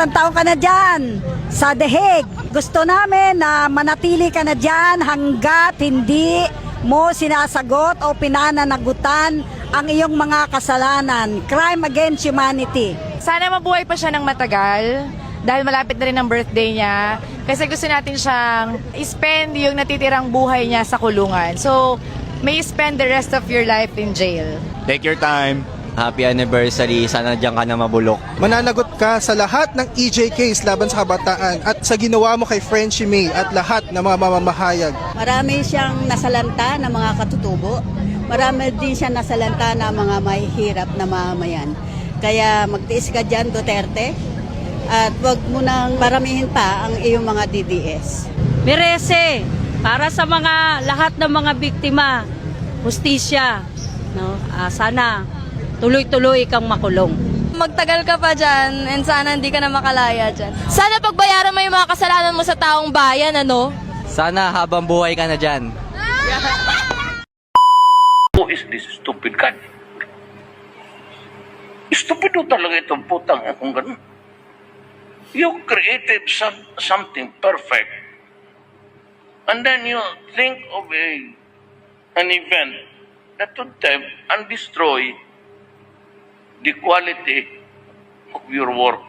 Ilang taon ka na dyan sa The Hague. Gusto namin na manatili ka na dyan hanggat hindi mo sinasagot o pinananagutan ang iyong mga kasalanan. Crime against humanity. Sana mabuhay pa siya ng matagal dahil malapit na rin ang birthday niya. Kasi gusto natin siyang spend yung natitirang buhay niya sa kulungan. So, may spend the rest of your life in jail. Take your time. Happy anniversary. Sana diyan ka na mabulok. Mananagot ka sa lahat ng EJ case laban sa kabataan at sa ginawa mo kay Frenchie May at lahat ng mga mamamahayag. Marami siyang nasalanta ng mga katutubo. Marami din siya nasalanta ng mga mahihirap na mamamayan. Kaya magtiis ka dyan, Duterte. At wag mo nang paramihin pa ang iyong mga DDS. Merese para sa mga lahat ng mga biktima, hustisya, no? Sana tuloy-tuloy kang makulong. Magtagal ka pa dyan and sana hindi ka na makalaya dyan. Sana pagbayaran mo yung mga kasalanan mo sa taong bayan, ano? Sana habang buhay ka na diyan. Who is this stupid guy? Stupido talaga itong putang kung ganun. You created something perfect. And then you think of an event that would tempt and destroy the quality of your work.